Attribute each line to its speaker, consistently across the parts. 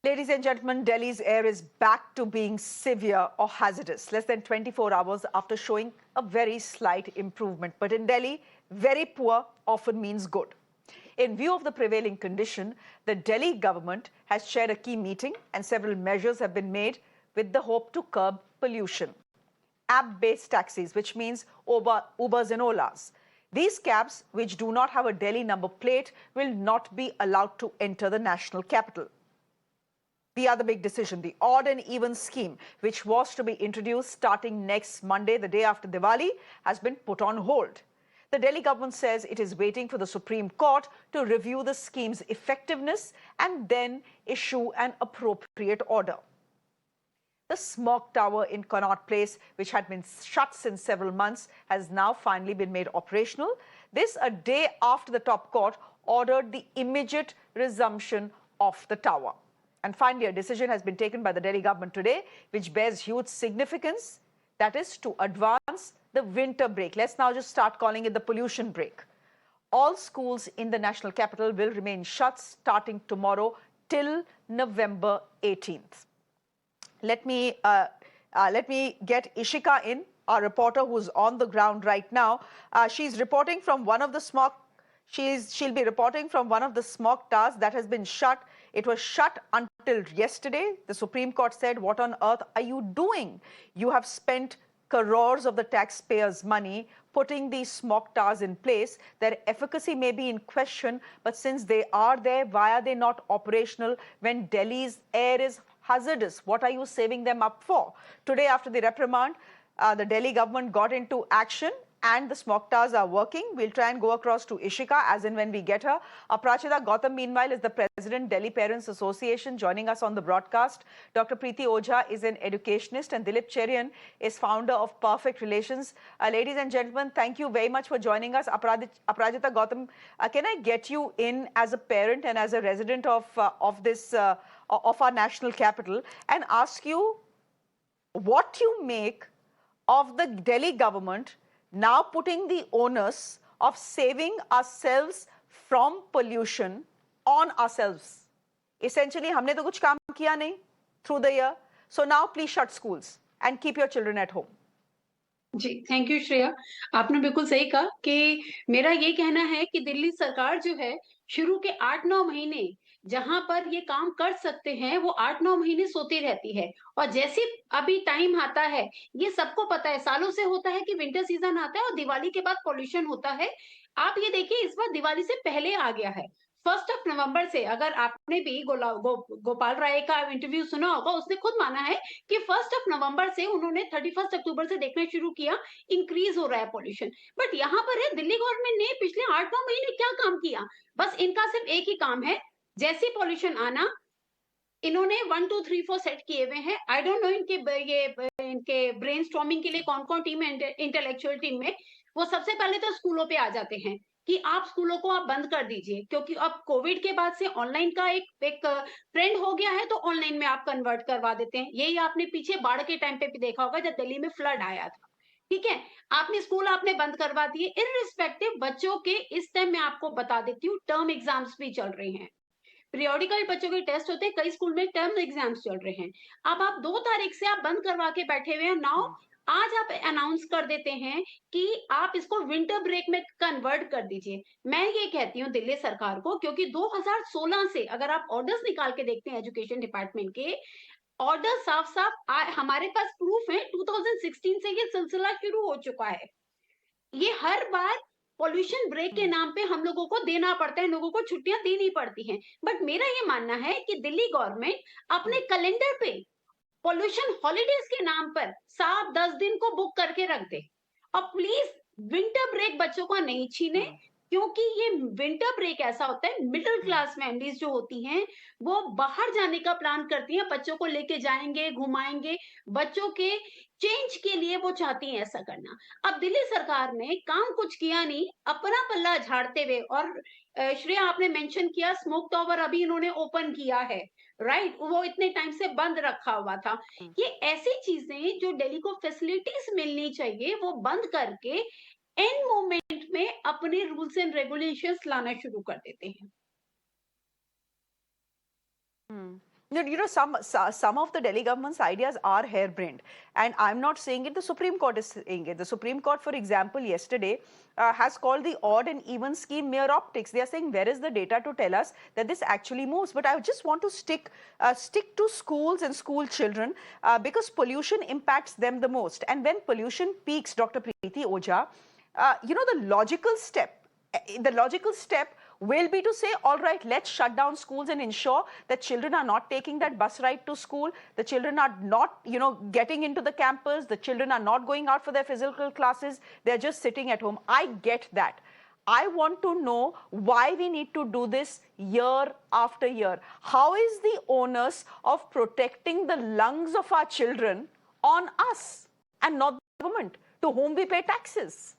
Speaker 1: Ladies and gentlemen, Delhi's air is back to being severe or hazardous, less than 24 hours after showing a very slight improvement. But in Delhi, very poor often means good. In view of the prevailing condition, the Delhi government has chaired a key meeting and several measures have been made with the hope to curb pollution. App-based taxis, which means Ubers and Olas. These cabs, which do not have a Delhi number plate, will not be allowed to enter the national capital. The other big decision, the odd and even scheme, which was to be introduced starting next Monday, the day after Diwali, has been put on hold. The Delhi government says it is waiting for the Supreme Court to review the scheme's effectiveness and then issue an appropriate order. The Smog Tower in Connaught Place, which had been shut since several months, has now finally been made operational. This a day after the top court ordered the immediate resumption of the tower. And finally, a decision has been taken by the Delhi government today, which bears huge significance, that is to advance the winter break. Let's now just start calling it the pollution break. All schools in the national capital will remain shut starting tomorrow till November 18th. Let me get Ishika in, our reporter who's on the ground right now. She's reporting from one of the smog. She'll be reporting from one of the smog towers that has been shut. It was shut until yesterday. The Supreme Court said, what on earth are you doing? You have spent crores of the taxpayers' money putting these smog towers in place. Their efficacy may be in question, but since they are there, why are they not operational when Delhi's air is hazardous? What are you saving them up for? Today, after the reprimand, the Delhi government got into action and the smog towers are working. We'll try and go across to Ishika as and when we get her. Aprajita, Gautam, meanwhile, is the president, Delhi Parents Association, joining us on the broadcast. Dr. Priti Ojha is an educationist and Dilip Cherian is founder of Perfect Relations. Ladies and gentlemen, thank you very much for joining us. Aprajita, Gautam, can I get you in as a parent and as a resident of our national capital and ask you what you make of the Delhi government now putting the onus of saving ourselves from pollution on ourselves. Essentially, हमने तो कुछ काम किया नहीं through the year. So now please shut schools and keep your children at home.
Speaker 2: जी, thank you Shreya. आपने बिल्कुल सही कहा कि मेरा ये कहना है कि दिल्ली सरकार जो है शुरू के 8-9 महीने जहां पर ये काम कर सकते हैं वो 8-9 महीने सोती रहती है और जैसे अभी टाइम आता है ये सबको पता है, सालों से होता है कि विंटर सीजन आता है और दिवाली के बाद पॉल्यूशन होता है। आप ये देखिए इस बार दिवाली से पहले आ गया है। 1 नवंबर से, अगर आपने भी गोपाल राय का इंटरव्यू सुना होगा, उसने खुद माना है कि 1 नवंबर से उन्होंने 31 अक्टूबर से देखना शुरू किया इंक्रीज हो रहा है पॉल्यूशन। बट यहाँ पर है दिल्ली गवर्नमेंट ने पिछले 8-9 महीने क्या काम किया? बस इनका सिर्फ एक ही काम है, जैसे पॉल्यूशन आना इन्होंने 1 2 3 4 सेट किए हुए हैं। आई डोंट नो इनके ब्रेनस्टॉर्मिंग के लिए कौन कौन टीम है इंटेलेक्चुअल टीम में। वो सबसे पहले तो स्कूलों पे आ जाते हैं कि आप स्कूलों को आप बंद कर दीजिए, क्योंकि अब कोविड के बाद से ऑनलाइन का एक ट्रेंड हो गया है, तो ऑनलाइन में आप कन्वर्ट करवा देते हैं। यही आपने पीछे बाढ़ के टाइम पे भी देखा होगा जब दिल्ली में फ्लड आया था। ठीक है, आपने स्कूल आपने बंद करवा दिए। इररिस्पेक्टिव बच्चों के इस टाइम मैं आपको बता देती हूँ टर्म एग्जाम्स भी चल रहे हैं, पीरियोडिकल बच्चों के टेस्ट होते हैं, कई स्कूल में टर्म एग्जाम्स चल रहे हैं। अब आप 2 तारीख से आप बंद करवा के बैठे हुए हैं। नाउ आज आप अनाउंस कर देते हैं कि आप इसको विंटर ब्रेक में कन्वर्ट कर दीजिए। मैं ये कहती हूँ दिल्ली सरकार को, क्योंकि 2016 से अगर आप ऑर्डर्स निकाल के देखते हैं एजुकेशन डिपार्टमेंट के, ऑर्डर साफ साफ हमारे पास प्रूफ है, 2016 से ये सिलसिला शुरू हो चुका है। ये हर बार पॉल्यूशन ब्रेक के नाम पे हम लोगों को देना पड़ता है, लोगों को छुट्टियां देनी पड़ती हैं। बट मेरा ये मानना है कि दिल्ली गवर्नमेंट अपने कैलेंडर पे पॉल्यूशन हॉलीडेज के नाम पर 7-10 दिन को बुक करके रख दे और प्लीज विंटर ब्रेक बच्चों को नहीं छीने, क्योंकि ये विंटर ब्रेक ऐसा होता है, मिडिल क्लास फैमिलीज जो होती हैं वो बाहर जाने का प्लान करती हैं, बच्चों को लेके जाएंगे, घुमाएंगे, बच्चों के चेंज के लिए वो चाहती हैं ऐसा करना। अब दिल्ली सरकार ने काम कुछ किया नहीं, अपना पल्ला झाड़ते हुए, और श्रेया आपने मेंशन किया स्मोक टावर अभी इन्होंने ओपन किया है, राइट, वो इतने टाइम से बंद रखा हुआ था। ये ऐसी चीजें जो दिल्ली को फैसिलिटीज मिलनी चाहिए वो बंद करके एंड मोमेंट में अपने रूल्स एंड रेगुलेशंस लाना शुरू कर देते हैं।
Speaker 1: Some of the Delhi government's ideas are harebrained, and I'm not saying it. The Supreme Court is saying it. The Supreme Court, for example, yesterday has called the odd and even scheme mere optics. They are saying, where is the data to tell us that this actually moves? But I just want to stick to schools and school children because pollution impacts them the most. And when pollution peaks, Dr. Priti Ojha, the logical step will be to say, all right, let's shut down schools and ensure that children are not taking that bus ride to school. The children are not, getting into the campus. The children are not going out for their physical classes. They're just sitting at home. I get that. I want to know why we need to do this year after year. How is the onus of protecting the lungs of our children on us and not the government to whom we pay taxes?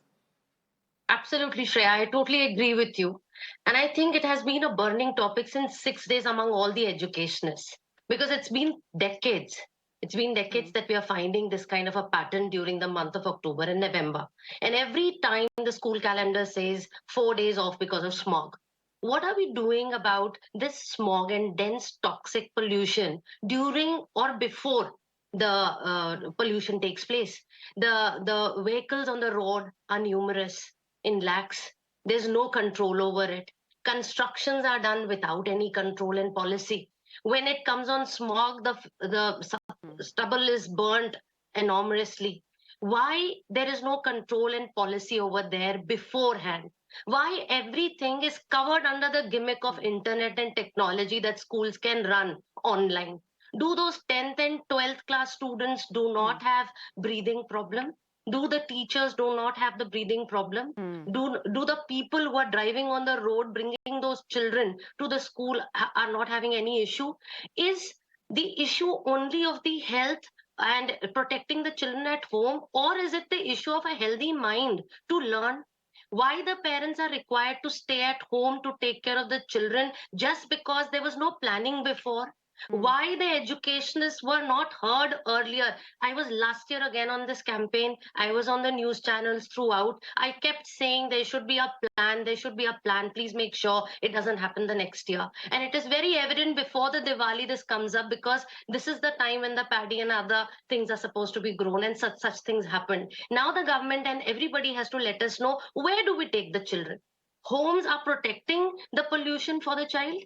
Speaker 3: Absolutely, Shreya. I totally agree with you. And I think it has been a burning topic since 6 days among all the educationists because it's been decades. It's been decades that we are finding this kind of a pattern during the month of October and November. And every time the school calendar says 4 days off because of smog. What are we doing about this smog and dense toxic pollution during or before the pollution takes place? The vehicles on the road are numerous in lakhs. There's no control over it. Constructions are done without any control and policy. When it comes on smog, the stubble is burnt enormously. Why there is no control and policy over there beforehand? Why everything is covered under the gimmick of internet and technology that schools can run online? Do those 10th and 12th class students do not have breathing problem? Do the teachers do not have the breathing problem? Do the people who are driving on the road bringing those children to the school are not having any issue? Is the issue only of the health and protecting the children at home, or is it the issue of a healthy mind to learn? Why the parents are required to stay at home to take care of the children just because there was no planning before? Why the educationists were not heard earlier? I was last year again on this campaign. I was on the news channels throughout. I kept saying there should be a plan. There should be a plan. Please make sure it doesn't happen the next year. And it is very evident before the Diwali this comes up because this is the time when the paddy and other things are supposed to be grown and such things happen. Now the government and everybody has to let us know, where do we take the children? Homes are protecting the pollution for the child.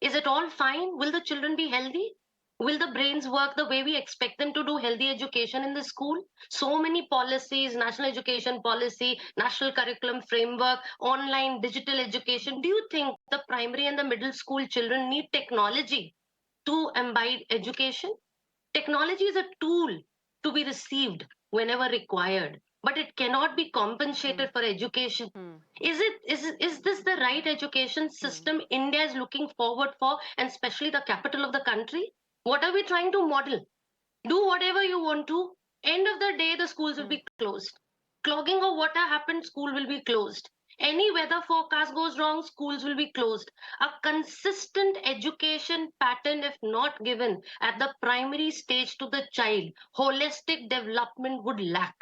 Speaker 3: Is it all fine? Will the children be healthy? Will the brains work the way we expect them to do healthy education in the school? So many policies, national education policy, national curriculum framework, online digital education. Do you think the primary and the middle school children need technology to imbibe education? Technology is a tool to be received whenever required, but it cannot be compensated for education. Is this the right education system India is looking forward for, and especially the capital of the country? What are we trying to model? Do whatever you want to. End of the day, the schools will be closed. Clogging of water happened, school will be closed. Any weather forecast goes wrong, schools will be closed. A consistent education pattern, if not given at the primary stage to the child, holistic development would lack.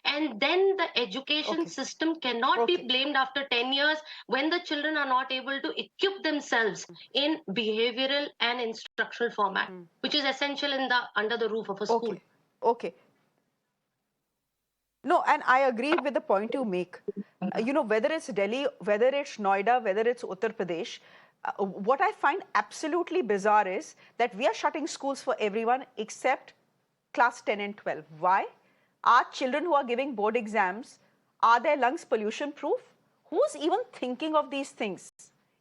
Speaker 3: And then the education system cannot be blamed after 10 years when the children are not able to equip themselves in behavioral and instructional format, which is essential in the under the roof of a school.
Speaker 1: Okay. No, and I agree with the point you make. Whether it's Delhi, whether it's Noida, whether it's Uttar Pradesh, what I find absolutely bizarre is that we are shutting schools for everyone except class 10 and 12. Why? Our children who are giving board exams, are their lungs pollution proof? Who's even thinking of these things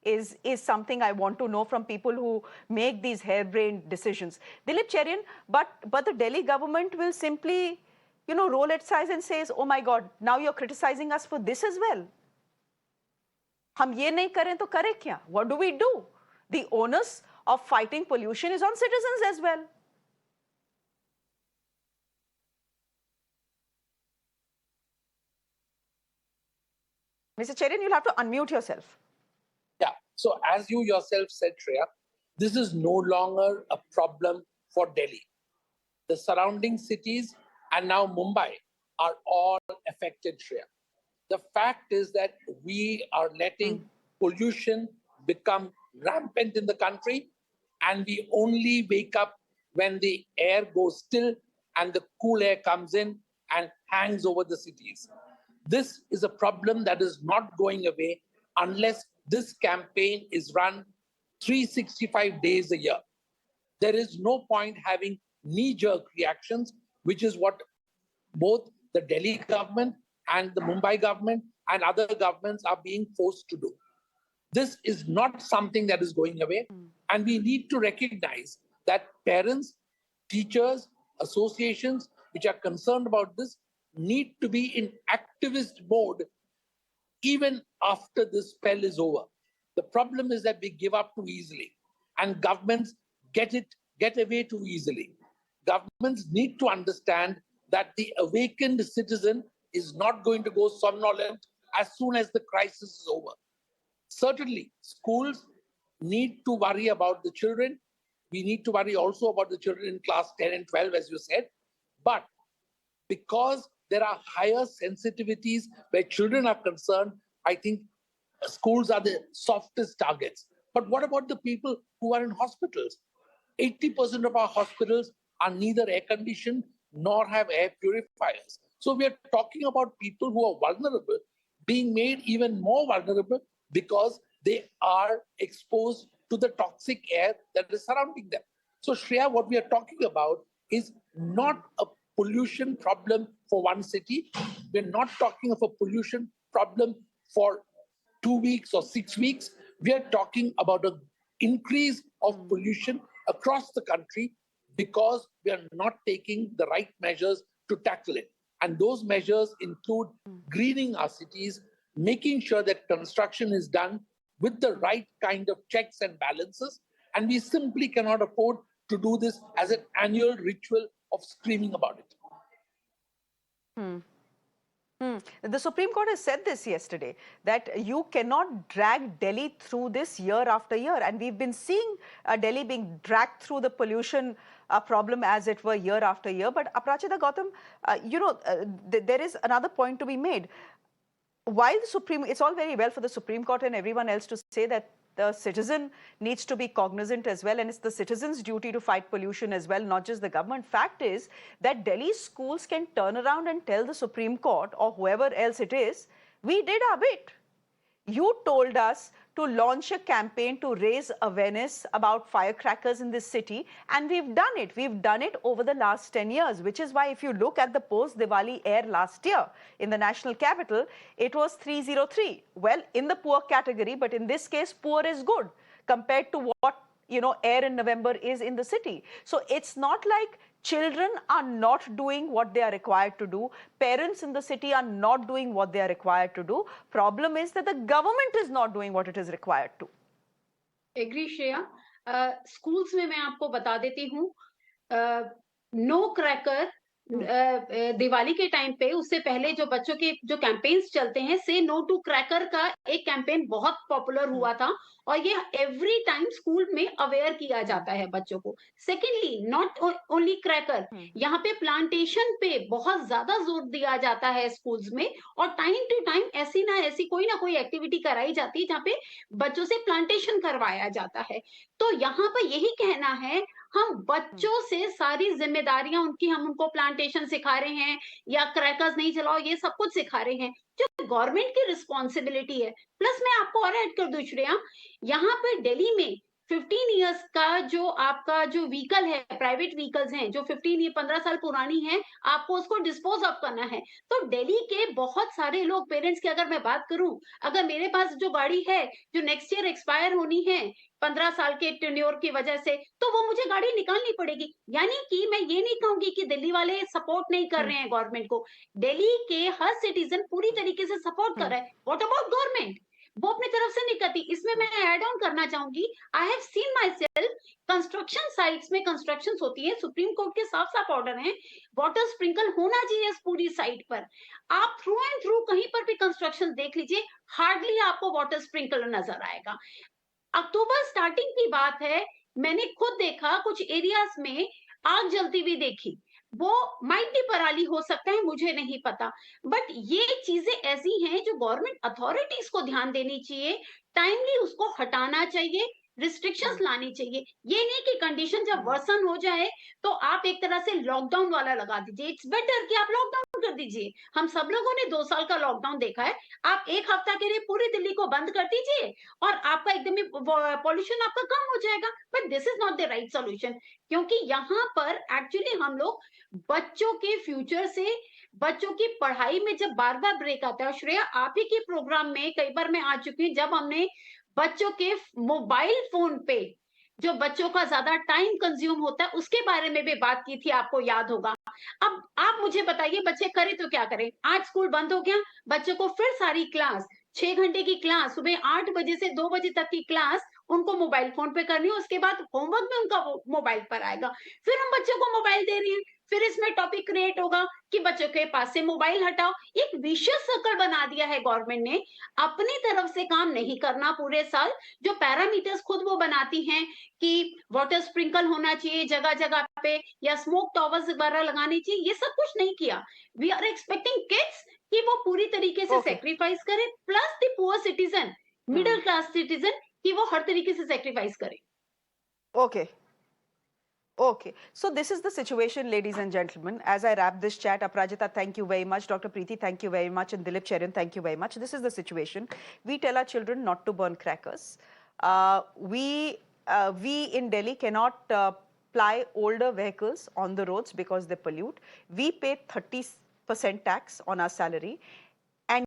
Speaker 1: is something I want to know from people who make these harebrained decisions. Dilip Cherian, but the Delhi government will simply, roll its eyes and says, oh my God, now you're criticizing us for this as well. हम ये नहीं करें तो करें क्या? What do we do? The onus of fighting pollution is on citizens as well. Mr. Cherian, you'll have to unmute yourself.
Speaker 4: Yeah. So as you yourself said, Shreya, this is no longer a problem for Delhi. The surrounding cities and now Mumbai are all affected, Shreya. The fact is that we are letting pollution become rampant in the country, and we only wake up when the air goes still and the cool air comes in and hangs over the cities. This is a problem that is not going away unless this campaign is run 365 days a year. There is no point having knee-jerk reactions, which is what both the Delhi government and the Mumbai government and other governments are being forced to do. This is not something that is going away. And we need to recognize that parents, teachers, associations which are concerned about this need to be in activist mode even after this spell is over. The problem is that we give up too easily and governments get away too easily. Governments need to understand that the awakened citizen is not going to go somnolent as soon as the crisis is over. Certainly, schools need to worry about the children. We need to worry also about the children in class 10 and 12, as you said. But because there are higher sensitivities where children are concerned, I think schools are the softest targets. But what about the people who are in hospitals? 80% of our hospitals are neither air-conditioned nor have air purifiers. So we are talking about people who are vulnerable being made even more vulnerable because they are exposed to the toxic air that is surrounding them. So Shreya, what we are talking about is not a pollution problem for one city. We're not talking of a pollution problem for 2 weeks or 6 weeks. We are talking about an increase of pollution across the country because we are not taking the right measures to tackle it. And those measures include greening our cities, making sure that construction is done with the right kind of checks and balances. And we simply cannot afford to do this as an annual ritual of screaming about it.
Speaker 1: The Supreme Court has said this yesterday, that you cannot drag Delhi through this year after year. And we've been seeing Delhi being dragged through the pollution problem, as it were, year after year. But Aprajita, Gautam, there is another point to be made. While it's all very well for the Supreme Court and everyone else to say that the citizen needs to be cognizant as well, and it's the citizen's duty to fight pollution as well, not just the government. Fact is that Delhi schools can turn around and tell the Supreme Court or whoever else it is, we did our bit. You told us to launch a campaign to raise awareness about firecrackers in this city, and we've done it. We've done it over the last 10 years, which is why if you look at the post-Diwali air last year in the national capital, it was 303. Well, in the poor category, but in this case, poor is good compared to what, air in November is in the city. So it's not like children are not doing what they are required to do. Parents in the city are not doing what they are required to do. Problem is that the government is not doing what it is required to.
Speaker 2: Agree, Shreya. Schools में मैं आपको बता देती हूँ, no cracker Diwali के time पे, उससे पहले जो बच्चों के जो कैंपेन्स चलते हैं, से नो टू क्रैकर का एक कैंपेन बहुत पॉपुलर हुआ था और ये एवरी टाइम स्कूल में अवेयर किया जाता है बच्चों को. सेकेंडली, नॉट ओनली क्रैकर, यहाँ पे प्लांटेशन पे बहुत ज्यादा जोर दिया जाता है स्कूल्स में और टाइम टू टाइम ऐसी ना ऐसी कोई ना कोई एक्टिविटी कराई जाती है जहाँ पे बच्चों से प्लांटेशन करवाया जाता है. तो यहाँ पर यही कहना है, हम बच्चों से सारी जिम्मेदारियां हम उनको प्लांटेशन सिखा रहे हैं या क्रैकर्स नहीं चलाओ, ये सब कुछ सिखा रहे हैं जो गवर्नमेंट की रिस्पॉन्सिबिलिटी है. प्लस मैं आपको और ऐड कर दूं श्रेया, यहाँ पे दिल्ली में 15 इयर्स का जो आपका जो व्हीकल है, प्राइवेट व्हीकल्स हैं जो 15 साल पुरानी है, आपको उसको डिस्पोज ऑफ करना है. तो दिल्ली के बहुत सारे लोग, पेरेंट्स की अगर मैं बात करूं, अगर मेरे पास जो गाड़ी है जो नेक्स्ट ईयर एक्सपायर होनी है 15 साल के टेन्योर की वजह से, तो वो मुझे गाड़ी निकालनी पड़ेगी. यानी कि मैं ये नहीं कहूंगी कि दिल्ली वाले सपोर्ट नहीं कर रहे हैं गवर्नमेंट को. दिल्ली के हर सिटीजन पूरी तरीके से सपोर्ट कर रहा है. What about government? वो अपनी तरफ से नहीं करती. इसमें मैं ऐड ऑन करना चाहूंगी, I have seen my self, construction sites में कंस्ट्रक्शन होती है, सुप्रीम कोर्ट के साफ साफ ऑर्डर हैं, वाटर स्प्रिंकल होना चाहिए पूरी साइट पर. आप थ्रू एंड थ्रू कहीं पर भी कंस्ट्रक्शन देख लीजिए, हार्डली आपको वाटर स्प्रिंकल नजर आएगा. अक्टूबर स्टार्टिंग की बात है, मैंने खुद देखा कुछ एरियाज में आग जलती हुई देखी. वो माइट भी पराली हो सकता है, मुझे नहीं पता, बट ये चीजें ऐसी हैं जो गवर्नमेंट अथॉरिटीज को ध्यान देनी चाहिए, टाइमली उसको हटाना चाहिए. रिस्ट्रिक्शंस लानी चाहिए। ये नहीं कि कंडीशन जब वर्सन हो जाए तो आप एक तरह से लॉकडाउन वाला लगा दीजिए। इट्स बेटर कि आप लॉकडाउन कर दीजिए। हम सब लोगों ने 2 साल का लॉकडाउन देखा है। आप 1 हफ्ता के लिए पूरी दिल्ली को बंद कर दीजिए और आपका एकदम ही पॉल्यूशन आपका कम हो जाएगा। But this is not the right solution, क्योंकि यहाँ पर एक्चुअली हम लोग बच्चों के फ्यूचर से, बच्चों की पढ़ाई में जब बार बार ब्रेक आता है, श्रेया आप ही के प्रोग्राम में कई बार मैं आ चुकी हूँ जब हमने बच्चों के मोबाइल फोन पे जो बच्चों का ज्यादा टाइम कंज्यूम होता है उसके बारे में भी बात की थी, आपको याद होगा। अब आप मुझे बताइए बच्चे करें तो क्या करें? आज स्कूल बंद हो गया, बच्चों को फिर सारी क्लास 6 घंटे की क्लास, सुबह 8 बजे से 2 बजे तक की क्लास उनको मोबाइल फोन पे करनी है। उसके बाद होमवर्क भी उनका मोबाइल पर आएगा। फिर हम बच्चों को मोबाइल दे रहे हैं, फिर इसमें टॉपिक क्रिएट होगा कि बच्चों के पास से मोबाइल हटाओ। एक विशियस सर्कल बना दिया है गवर्नमेंट ने। अपनी तरफ से काम नहीं करना पूरे साल, जो पैरामीटर्स खुद वो बनाती हैं कि वाटर स्प्रिंकल होना चाहिए जगह जगह पे या स्मोक टॉवर्स वगैरह लगानी चाहिए, ये सब कुछ नहीं किया। वी आर एक्सपेक्टिंग किड्स कि वो पूरी तरीके से सेक्रीफाइस करें, plus the poor citizen, middle class citizen, कि वो हर तरीके से सेक्रीफाइस करें।
Speaker 1: Okay, so this is the situation, ladies and gentlemen. As I wrap this chat, Aprajita, thank you very much. Dr. Priti, thank you very much. And Dilip Cherian, thank you very much. This is the situation. We tell our children not to burn crackers. We in Delhi cannot ply older vehicles on the roads because they pollute. We pay 30% tax on our salary. And